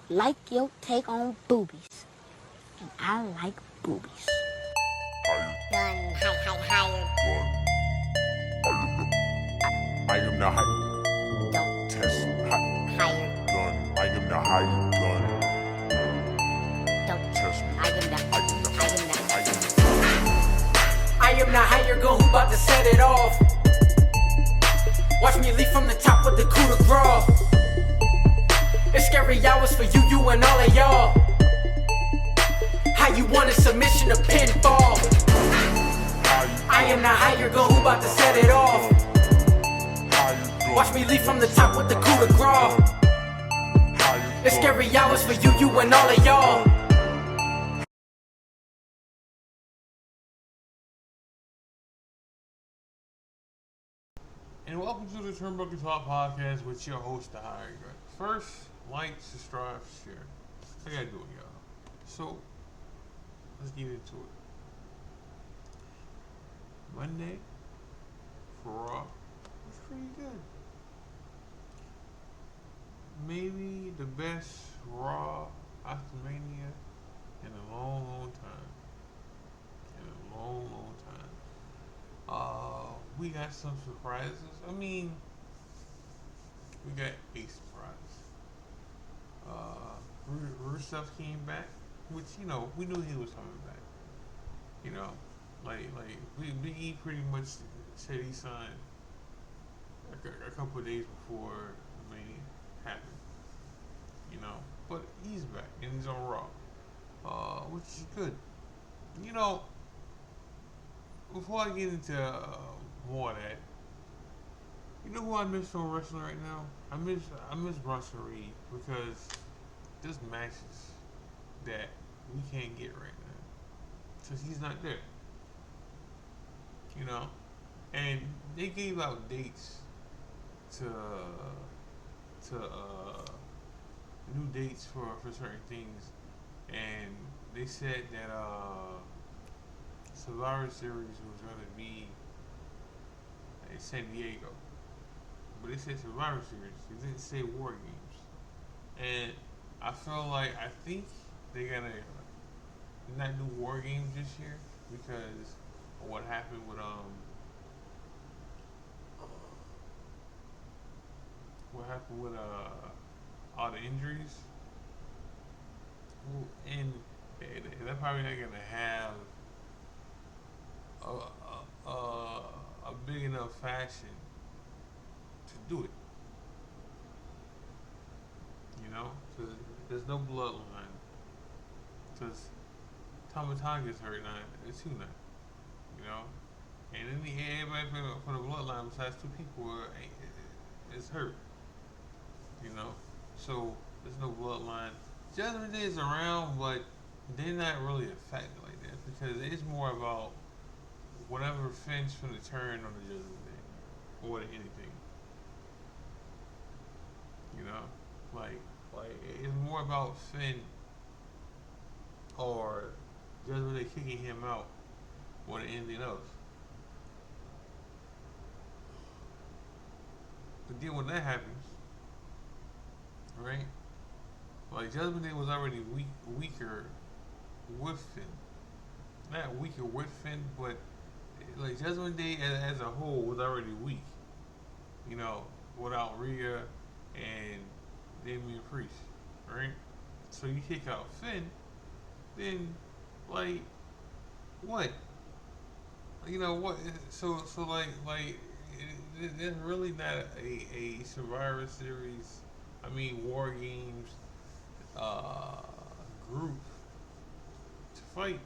like your take on boobies. And I like boobies. Gun, higher. I am the high. Don't Test higher. gun. I am the high gun. Don't Test me. I am the I am the higher gun who bout to set it off. Watch me leap from the top with the coup de grace. It's scary hours for you and all of y'all. How you want a submission to pinfall? I am the higher gun who bout to set it off. Watch me leap from the top with the coup de grace. It's scary hours for you and all of y'all. And welcome to the Turnbuckle Talk Podcast with your host, the Higher Gun. First, like, subscribe, share. I gotta do it, y'all. So, let's get into it. Monday for Raw was pretty good. Maybe the best Raw after Mania in a long time. We got some surprises. I mean, we got a surprise. Rusev came back, which, you know, we knew he was coming back. You know, Big E pretty much said he signed a couple of days before the Mania happened. You know, but he's back and he's on Raw, which is good. You know, before I get into more of that, you know who I miss from wrestling right now? I miss Bronson Reed, because there's matches that we can't get right now because he's not there. You know, and they gave out dates to new dates for certain things, and they said that Survivor Series was going to be in San Diego, but they said Survivor Series. They didn't say War Games, and I think they're gonna not do War Games this year because of what happened with all the injuries, and they're probably not gonna have a big enough faction to do it. You know, because there's no bloodline. Because Tama Tonga's hurt now, it's too now. You know, and everybody for the bloodline besides two people is hurt. You know, so there's no bloodline. Judgment Day is around, but they're not really affected like that because it's more about whatever Finn's finna turn on the Judgment Day, more than anything. You know, like it's more about Finn or Judgment Day kicking him out more than anything else. But then when that happens, right? Like Judgment Day was already weaker with Finn. Not weaker with Finn, but like Judgment Day as a whole was already weak. You know, without Rhea and Damian Priest, right? So you kick out Finn, then like what? You know what? So there's really not a Survivor Series. I mean War Games group to fight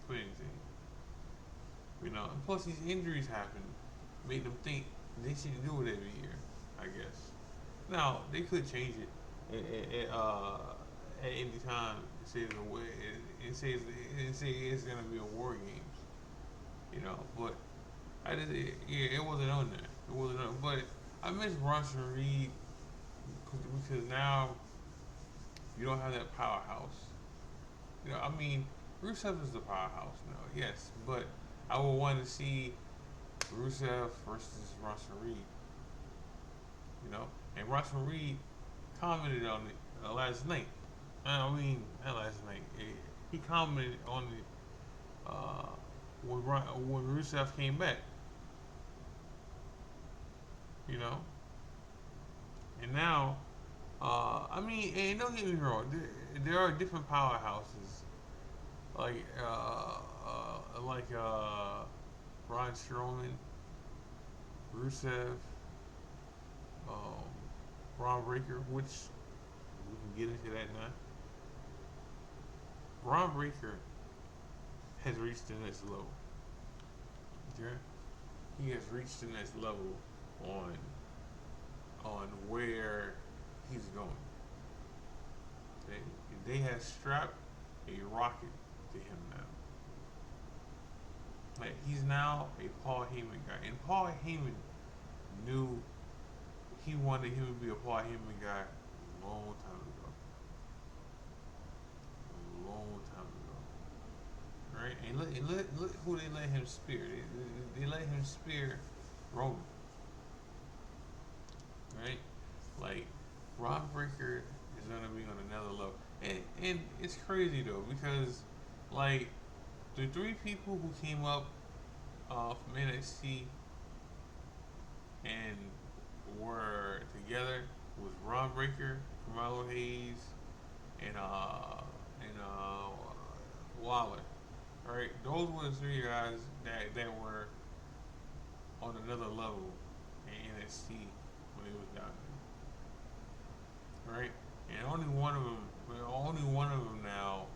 for anything. You know, and plus these injuries happen, made them think they should do it every year, I guess. Now, they could change it at any time and say it's going to be a War Games, you know, but it wasn't on there. It wasn't on, but I miss Bronson Reed because now you don't have that powerhouse. You know, I mean, Rusev is the powerhouse now, yes, but I would want to see Rusev versus Bronson Reed. You know, and Bronson Reed commented on it last night. I mean, not last night. He commented on the when Rusev came back. You know, and now, I mean, and don't get me wrong. There are different powerhouses like Braun Strowman, Rusev, um, Braun Breaker, which we can get into that now. Braun Breaker has reached the next level. Okay, he has reached the next level on where he's going. They have strapped a rocket to him now. Like he's now a Paul Heyman guy, and Paul Heyman knew he wanted him to be a Paul Heyman guy a long time ago. A long time ago, right? And look who they let him spear. They let him spear Roman, right? Like Ron Breaker is gonna be on another level, and it's crazy though because like the three people who came up from NXT and were together was Ron Breaker, Carmelo Hayes, and Waller. Right, those were the three guys that were on another level in NXT when it was down there. Right, and only one of them now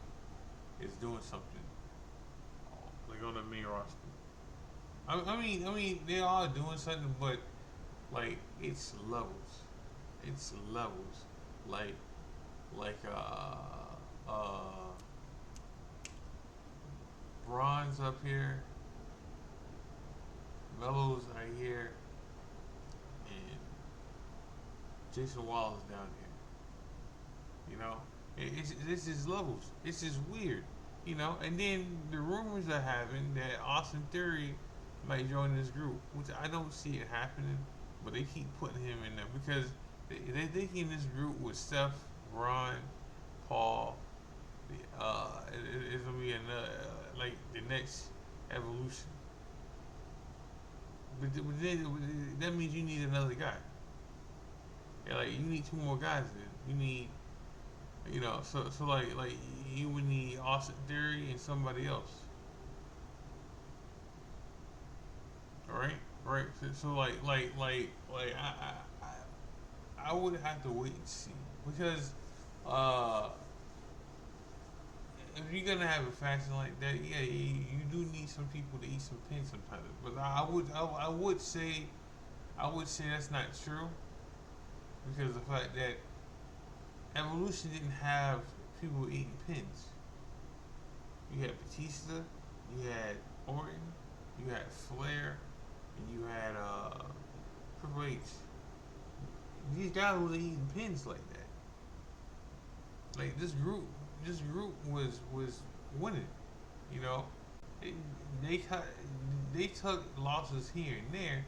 is doing something like on the main roster. I mean, they are doing something, but like it's levels. It's levels. Like Braun's up here, Melo's right here, and Jason Wallace down here. You know, it's just levels. It's just weird. You know, and then the rumors are having that Austin Theory might join this group, which I don't see it happening, but they keep putting him in there because they think in this group with Steph, Braun, Paul, it's gonna be another like the next evolution. But then, that means you need another guy. Yeah, like you need two more guys. Then you need, you know, so like you would need Austin Theory and somebody else. All right, right. So I would have to wait and see because if you're gonna have a faction like that, yeah, you do need some people to eat some pins sometimes. But I would say that's not true because the fact that Evolution didn't have people eating pins. You had Batista, you had Orton, you had Flair, and you had Triple H. These guys were eating pins like that. Like this group was winning. You know, they took losses here and there,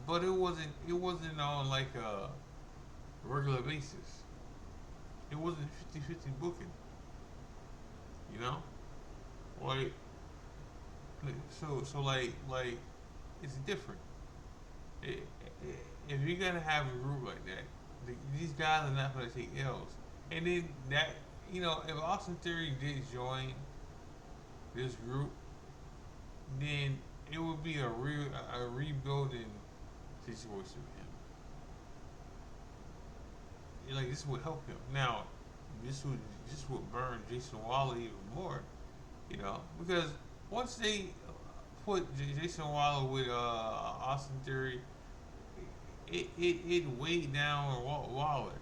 but it wasn't on like a regular basis. It wasn't 50-50 booking. You know, like so like it's different. If you're gonna have a group like that, these guys are not gonna take L's. And then that, you know, if Austin Theory did join this group, then it would be a rebuilding situation for him. Like this would help him. Now, this would burn Jason Waller even more, you know, because once they put Jason Waller with Austin Theory, it weighed down Waller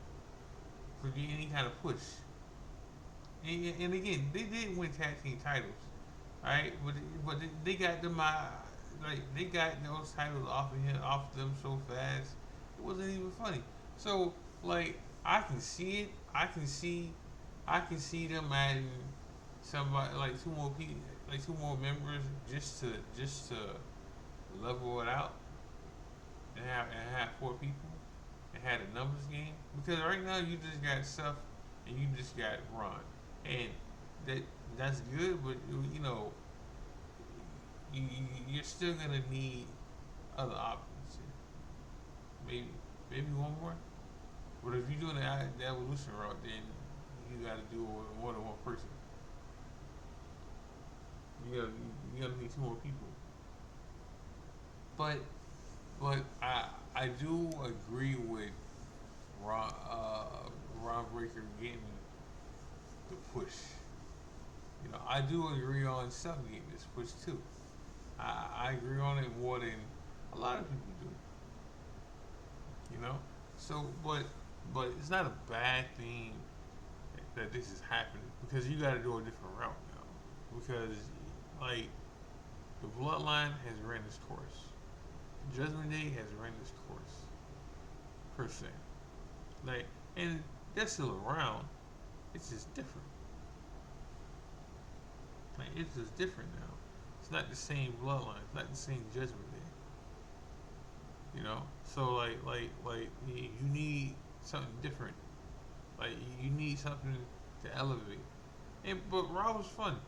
for any kind of push. And again, they did win tag team titles, right? But they got them they got those titles off them so fast, it wasn't even funny. So like I can see it. I can see them adding somebody like two more members just to level it out and have 4 people and have a numbers game because right now you just got Seth and you just got Ron, and that's good, but you know you're still gonna need other options. Maybe one more. But if you're doing the evolution route, then you got to do it with more than one person. You gotta need two more people. But I do agree with Ron Breaker getting the push. You know, I do agree on Seth getting this push too. I agree on it more than a lot of people do. You know, so but it's not a bad thing that this is happening because you got to do a different route now because like the bloodline has ran its course. Judgment Day has ran its course per se. Like, and they're still around. It's just different. Like, it's just different now. It's not the same bloodline. It's not the same Judgment Day. You know. So like you need something different. Like you need something to elevate. But Raw was fun.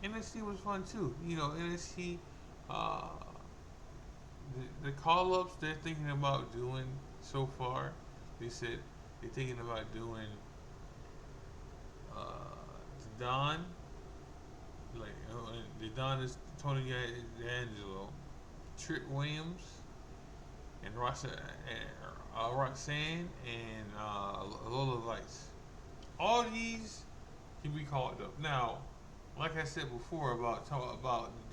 NXT was fun too. You know, NXT. The call ups they're thinking about doing so far, they said they're thinking about doing the Don, like the Don is Tony D'Angelo, Trick Williams, and Roxanne and Lola Vice. All these can be called up. Now, like I said before about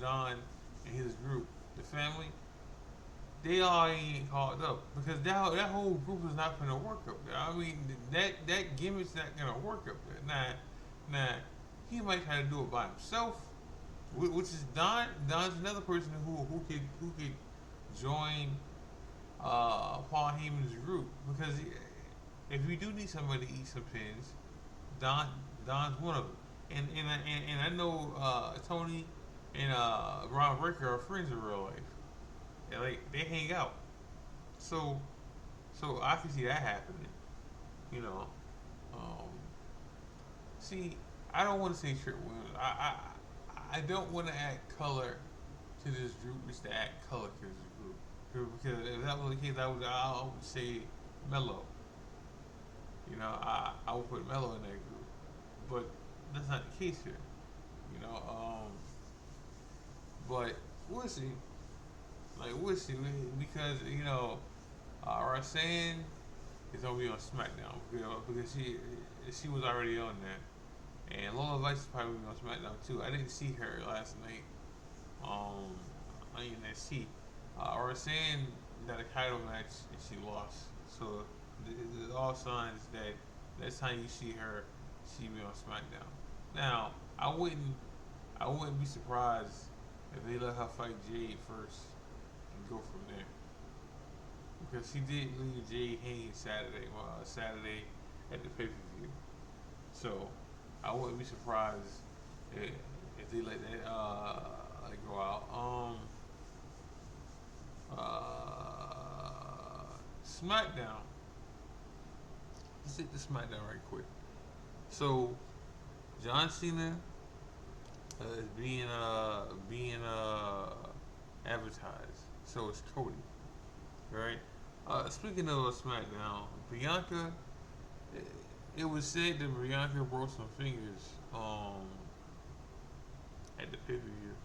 Don and his group, the family. They all ain't called up because that whole group is not gonna work up there. I mean that gimmick's not gonna work up there. Now he might try to do it by himself, which is Don. Don's another person who could join Paul Heyman's group because if you do need somebody to eat some pins, Don's one of them. And I know Tony and Ron Breaker are friends in real life. And like they hang out, so I can see that happening, you know. See, I don't want to say Trick Williams. I don't want to add color to this group just to add color to this group because if that was the case, I would say Mello. You know, I would put Mello in that group, but that's not the case here. You know, but we'll see. Like we'll see because you know, Roxanne is gonna be on SmackDown because she was already on there, and Lola Vice is probably gonna be on SmackDown too. I didn't see her last night. On NXT, Roxanne got a title match and she lost. So there's all signs that next time you see her, she be on SmackDown. Now I wouldn't be surprised if they let her fight Jade first. Go from there because she did leave Jay hanging Saturday at the pay-per-view, so I wouldn't be surprised if they let that go out. SmackDown. Let's hit the SmackDown right quick. So John Cena is being advertised. So it's Cody, right? Speaking of SmackDown, Bianca, it was said that Bianca broke some fingers at the pay-per-view.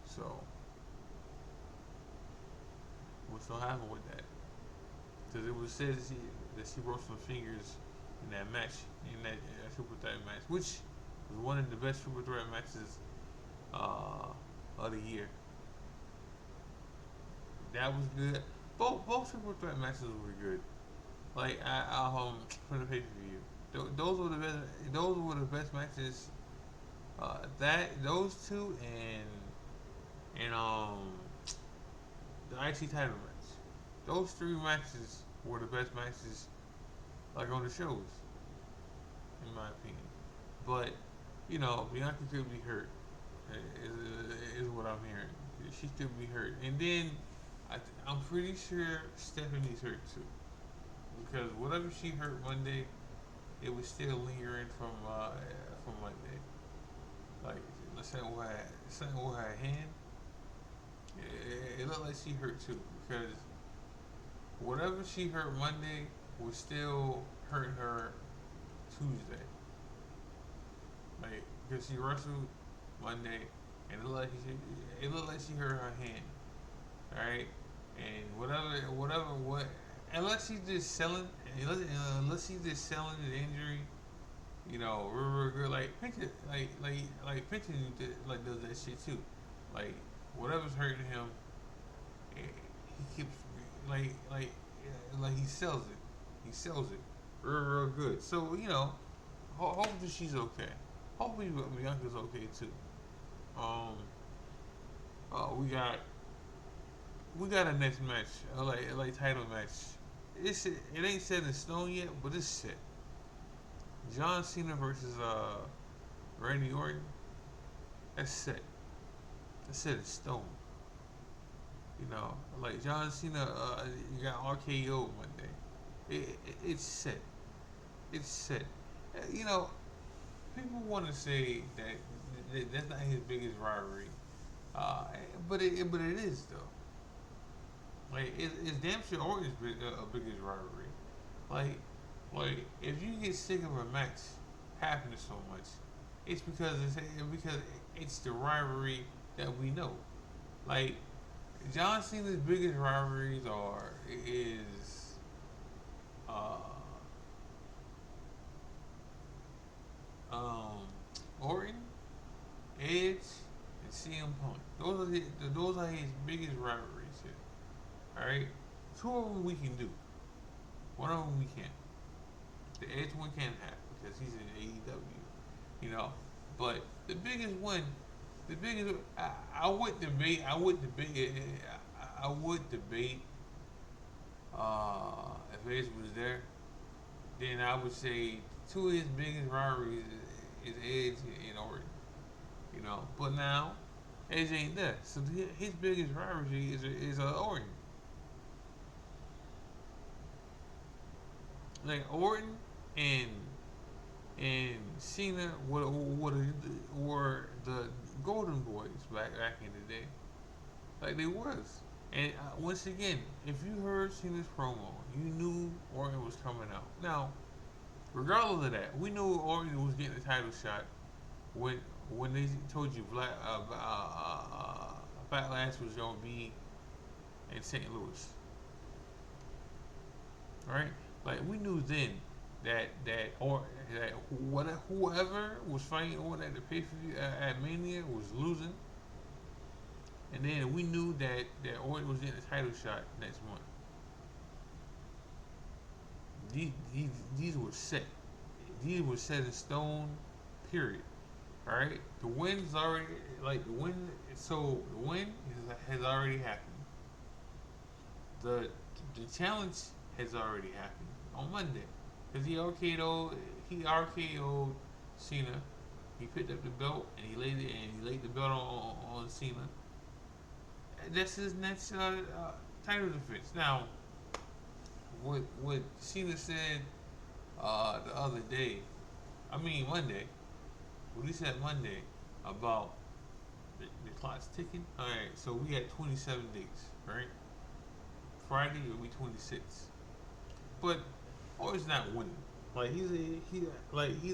So what's gonna happen with that? Because it was said that she broke some fingers in that match, in that triple threat match, which was one of the best triple threat matches of the year. That was good. Both triple threat matches were good. Like for the pay per view, those were the best. Those were the best matches. Those two and the IC title match. Those three matches were the best matches, like on the shows, in my opinion. But you know, Bianca could be hurt. Is what I'm hearing. She could be hurt, and then. I'm pretty sure Stephanie's hurt too. Because whatever she hurt Monday, it was still lingering from Monday. Like something with her hand. It looked like she hurt too because whatever she hurt Monday was still hurting her Tuesday. Like because she wrestled Monday and it looked like she hurt her hand. Alright? And what unless she's just selling unless she's just selling the injury, you know, real good like Pinter Pinter like does that shit too. Like whatever's hurting him, he keeps like he sells it. He sells it real good. So you know, hopefully she's okay. Hopefully Bianca's okay too. Um, we got a next match, like title match. It ain't set in stone yet, but it's set. John Cena versus Randy Orton. That's set. That's set in stone. You know, like John Cena, you got RKO Monday. It's set. It's set. You know, people want to say that's not his biggest rivalry, but it is though. Like it's damn sure Orton's biggest rivalry. Like if you get sick of a match happening so much, it's because it's the rivalry that we know. Like John Cena's biggest rivalries is Orton, Edge, and CM Punk. Those are his biggest rivalries here. All right, two of them we can do. One of them we can't. The Edge one can't happen because he's in AEW. You know, but the biggest one, I would debate. If Edge was there, then I would say two of his biggest rivalries is Edge and Orton. You know, but now Edge ain't there, so his biggest rivalry is Orton. Like Orton and Cena were the Golden Boys back in the day. Like they was. And once again, if you heard Cena's promo, you knew Orton was coming out. Now, regardless of that, we knew Orton was getting a title shot when they told you Backlash was gonna be in St. Louis. All right. Like we knew then that whoever was fighting Orton at the pay-per-view at Mania was losing, and then we knew that Orton was getting a title shot next month. These were set. These were set in stone. Period. All right. The win's already So the win has already happened. The challenge has already happened on Monday because he RKO'd Cena. He picked up the belt and he laid the belt on Cena. That's his next title defense. Now, what Cena said the other day, Monday, what he said Monday about the clock's ticking. All right, so we had 27 days, right? Friday will be 26. But Orton's not winning. Like he's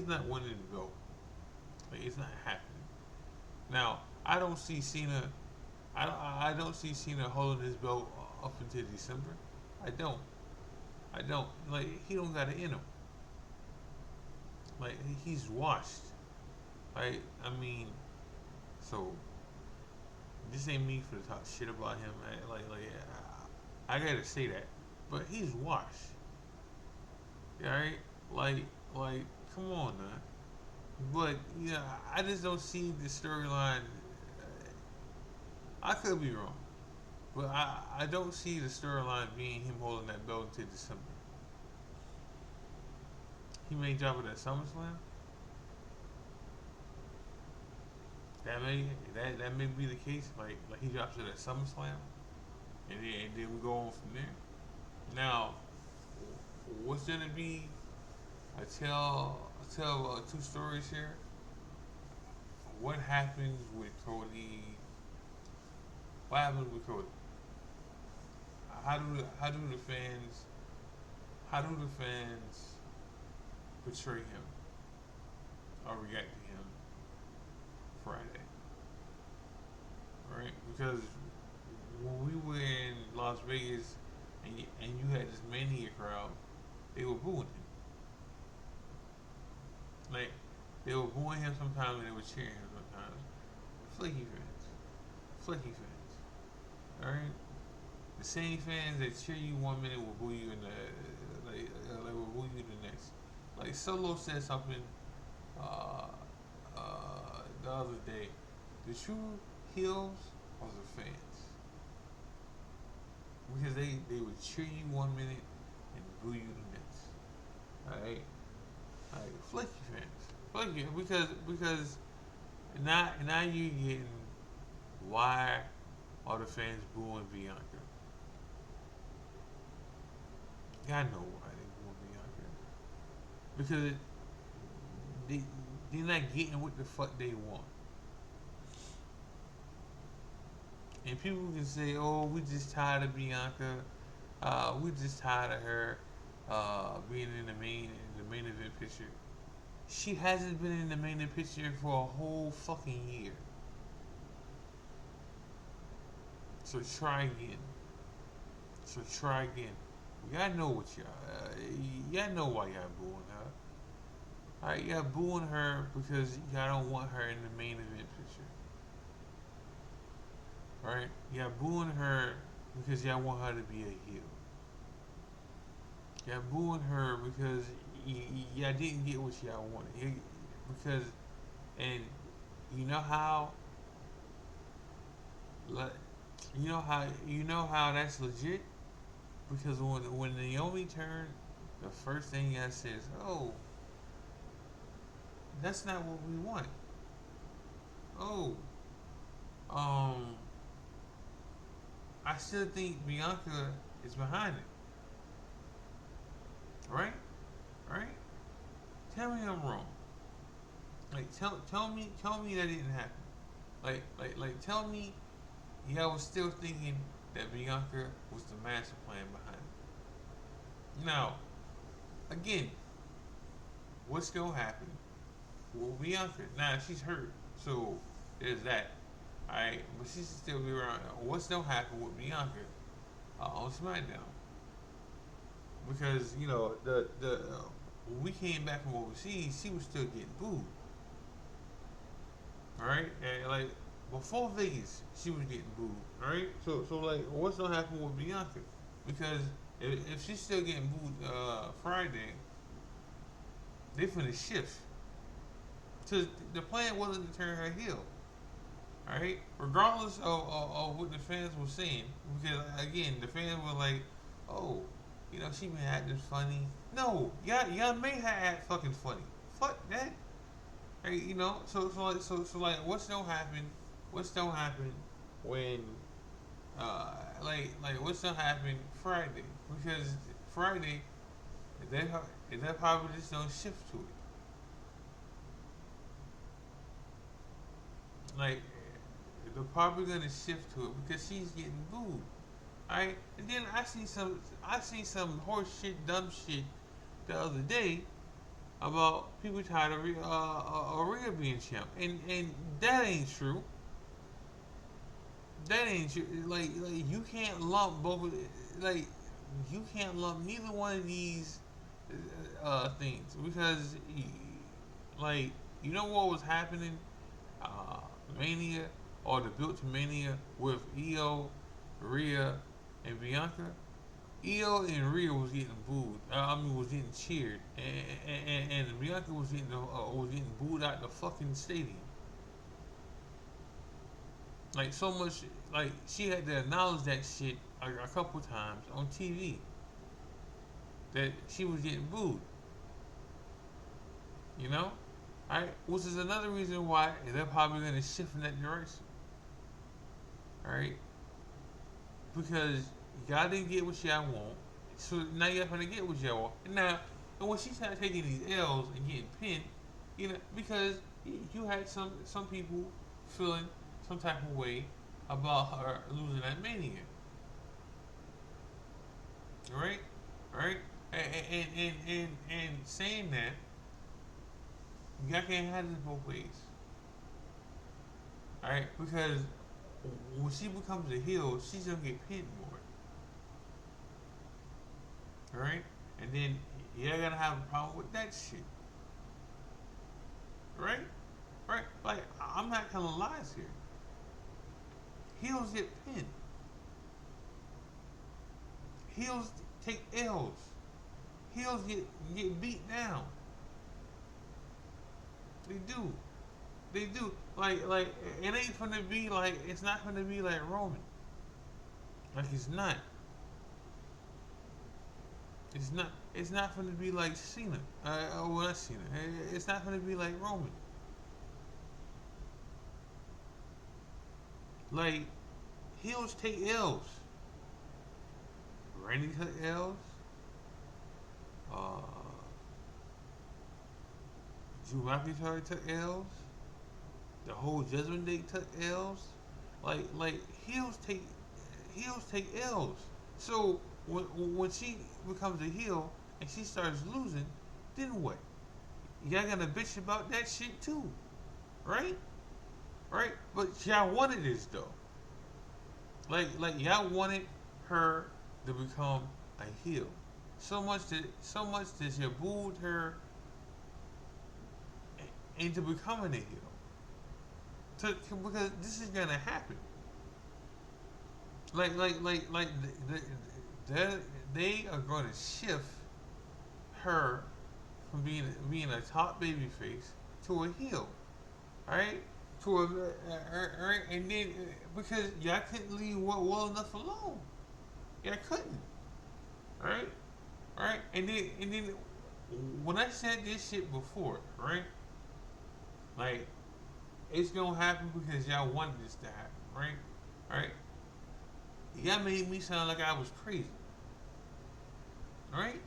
not winning the belt. Like it's not happening. Now I don't see Cena holding his belt up until December. I don't. Like he don't got it in him. Like he's washed. Like so this ain't me for to talk shit about him. I gotta say that, but he's washed. Alright? Like, come on, man. But, yeah, I just don't see the storyline. I could be wrong. But I don't see the storyline being him holding that belt until December. He may drop it at SummerSlam. That may be the case. Like he drops it at SummerSlam. And then we go on from there. Now, what's gonna be I tell two stories here. What happens with Cody? What happens with Cody? How do the fans how do the fans portray him or react to him Friday? Right? Because when we were in Las Vegas and you had this mania crowd, they were booing him. Like they were booing him sometimes and they were cheering him sometimes. Flaky fans. Flaky fans. Alright? The same fans that cheer you 1 minute will boo you in the will boo you the next. Like Solo said something uh, the other day. The true heels are the fans because they would cheer you 1 minute and boo you the next. Alright, alright, flaky fans, flaky because now you getting why are the fans booing Bianca? I know why they booing Bianca because they're not getting what the fuck they want. And people can say, "Oh, we just tired of Bianca. We just tired of her being in the main event picture." She hasn't been in the main event picture for a whole fucking year. So try again. So try again. Y'all know what y'all know why y'all booing her. Alright, y'all booing her because y'all don't want her in the main event picture. Right? Y'all booing her because y'all want her to be a heel. Y'all booing her because y'all didn't get what y'all wanted. Because, and you know how, you know how that's legit. Because when Naomi turned, the first thing y'all says, "Oh, that's not what we want." Oh, I still think Bianca is behind it. Right? Right? Tell me I'm wrong. Like tell me that didn't happen. Like tell me y'all was still thinking that Bianca was the master plan behind it. Now, again, what's gonna happen? Well, Bianca, now she's hurt, so there's that. Alright, but she should still be around. What's gonna happen with Bianca on SmackDown? Because the when we came back from overseas, she was still getting booed. Alright, and like before Vegas, she was getting booed. Alright, so like, what's gonna happen with Bianca? Because if she's still getting booed Friday, they finna shift. So the plan wasn't to turn her heel. Alright? Regardless of what the fans were saying. Because again, the fans were like, "Oh, she been acting funny." No, y'all made her act fucking funny. Fuck that. Hey, so like what's gonna happen? What's gonna happen when what's gonna happen Friday? Because Friday they're probably just gonna shift to it. Like they're probably gonna shift to it because she's getting booed. Alright? And then I see some horse shit, dumb shit the other day about people tired of Rhea being champ. And that ain't true. That ain't true. Like you can't lump both of like you can't lump neither one of these things because what was happening Mania or the built to Mania with Io, Rhea, and Bianca. Io and Rhea was getting booed. Was getting cheered, and Bianca was getting booed out the fucking stadium. Like so much, like she had to acknowledge that shit a couple times on TV. That she was getting booed. Alright, which is another reason why they're probably gonna shift in that direction. Alright? Because y'all didn't get what y'all want. So now y'all gonna get what y'all want. And now And when she started taking these L's and getting pinned, because you had some people feeling some type of way about her losing that Mania. Right? Right? And saying that, y'all can't have this both ways. Alright? Because when she becomes a heel, she's gonna get pinned more. Alright? And then you're gonna have a problem with that shit. Right? Right? Like, I'm not telling lies here. Heels get pinned. Heels take L's. Heels get beat down. They do. They do. Like it ain't gonna be like, it's not gonna be like Roman. Like, it's not. It's not gonna be like Cena. Well, not Cena. It's not gonna be like Roman. Like, heels take L's. Randy took L's. Drew McIntyre took L's. The whole Judgment Day took L's. Like heels take L's. So when she becomes a heel and she starts losing, then what? Y'all gonna bitch about that shit too, right? Right? But y'all wanted this though. Like y'all wanted her to become a heel. So much that you booed her into becoming a heel. Because this is gonna happen. They are going to shift her from being a top baby face to a heel, right? Right? And then because y'all couldn't leave well enough alone, y'all couldn't, right? Right? And then when I said this shit before, right? Like, it's gonna happen because y'all wanted this to happen, right? Right? Y'all made me sound like I was crazy. Right?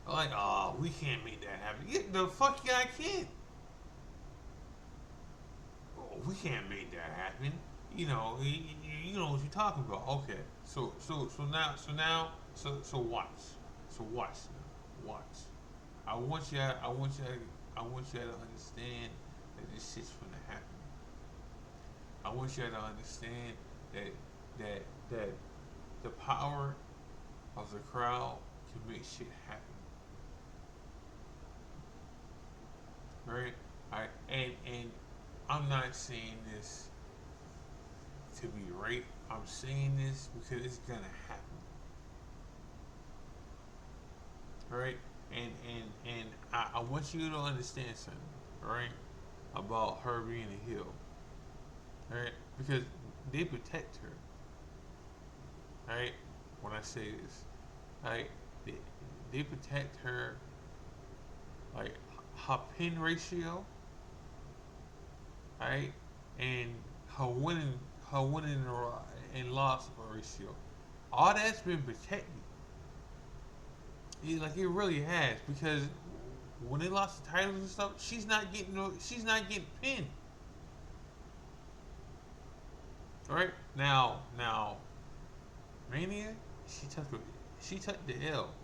Like, oh, we can't make that happen. Yeah, the fuck y'all can't. Oh, we can't make that happen. You know what you're talking about. Okay. So watch. So watch now. Watch. I want y'all to understand that this shit's gonna happen. I want y'all to understand that the power of the crowd can make shit happen. Right? Alright, and I'm not saying this to be right. I'm saying this because it's gonna happen. Right? And I want you to understand something, right? About her being a heel. Right? Because they protect her. Right? When I say this. Right? They protect her, like, her pin ratio, right? And her winning and loss ratio. All that's been protected. It really has, because when they lost the titles and stuff, she's not getting pinned. Right? Now Mania, she took the L.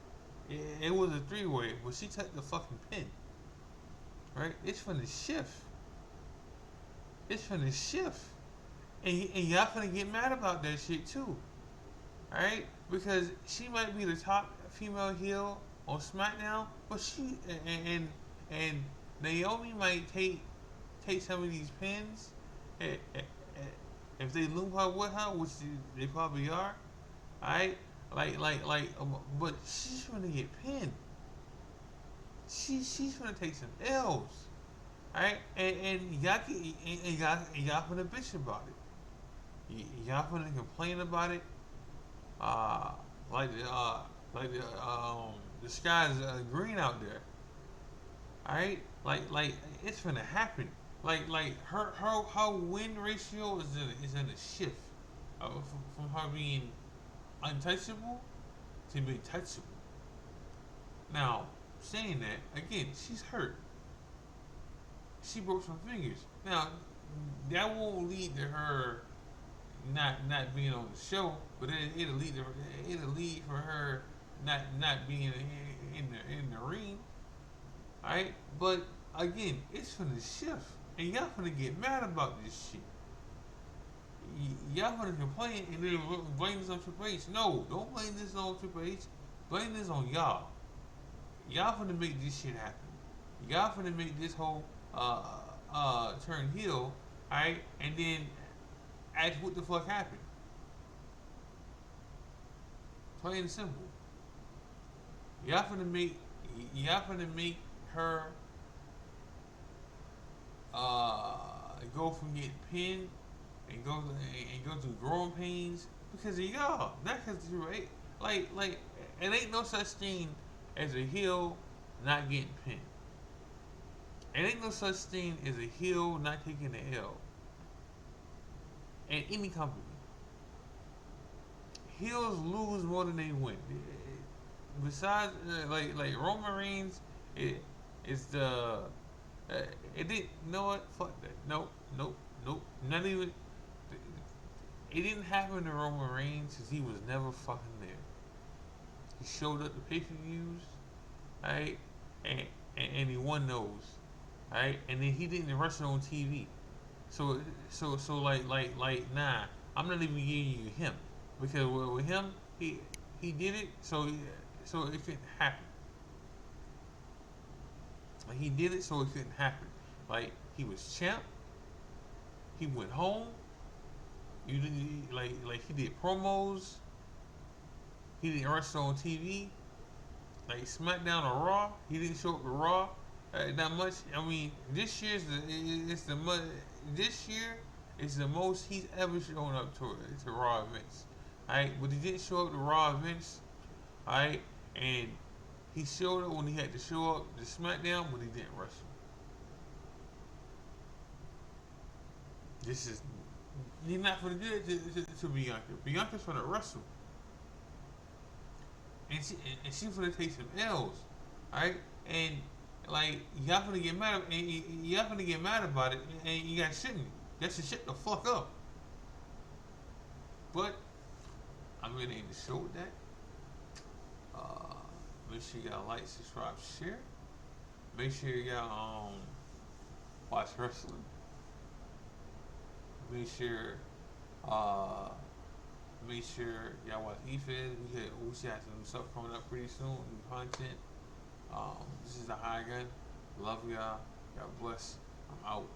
It was a 3-way, but she took the fucking pin. Right? It's from the shift. And y'all finna get mad about that shit too. Alright? Because she might be the top female heel on SmackDown, but she and Naomi might take some of these pins if they loop her with her, which they probably are. Alright? But she's gonna get pinned. She's gonna take some L's. Alright? And y'all gonna bitch about it. Y'all gonna complain about it. The sky's green out there. Alright? Like it's gonna happen. Like her win ratio is in a shift from her being untouchable to be touchable. Now, saying that, again, she's hurt. She broke some fingers. Now, that won't lead to her not being on the show, but it'll lead for her not being in the ring. Alright? But again, it's finna shift. And y'all finna get mad about this shit. Y'all finna complain and then blame this on Triple H. No, don't blame this on Triple H. Blame this on y'all. Y'all finna make this shit happen. Y'all finna make this whole turn heel, alright? And then ask what the fuck happened. Plain and simple. Y'all finna make her go from getting pinned and go through growing pains because of y'all, not because of you, right? Like it ain't no such thing as a heel not getting pinned. It ain't no such thing as a heel not taking the L. In any company, heels lose more than they win. Besides, like Roman Reigns, it's the it didn't. You know what? Fuck that. Nope. Not even. It didn't happen to Roman Reigns because he was never fucking there. He showed up to pay-per-views, right? And he won those, right? And then he didn't wrestle on TV. So like nah, I'm not even giving you him because with him he did it so it couldn't happen. Like he did it so it couldn't happen. Like he was champ. He went home. You didn't like he did promos. He didn't wrestle on TV. Like SmackDown or Raw, he didn't show up to Raw that much. I mean, this year is the most he's ever shown up to Raw events. Alright, but he didn't show up to Raw events. Alright, and he showed up when he had to show up to SmackDown, but he didn't wrestle. This is he's not for the good to Bianca. Bianca's for the wrestle. And she's gonna take some L's, alright? And like y'all gonna get mad, about it, and you guys shouldn't. That should shut the fuck up. But I'm gonna end the show with that. Make sure y'all like, subscribe, share. Make sure y'all watch wrestling. Make sure y'all watch EFBC. We should have some stuff coming up pretty soon, new content. This is the High Gun. Love y'all. God bless. I'm out.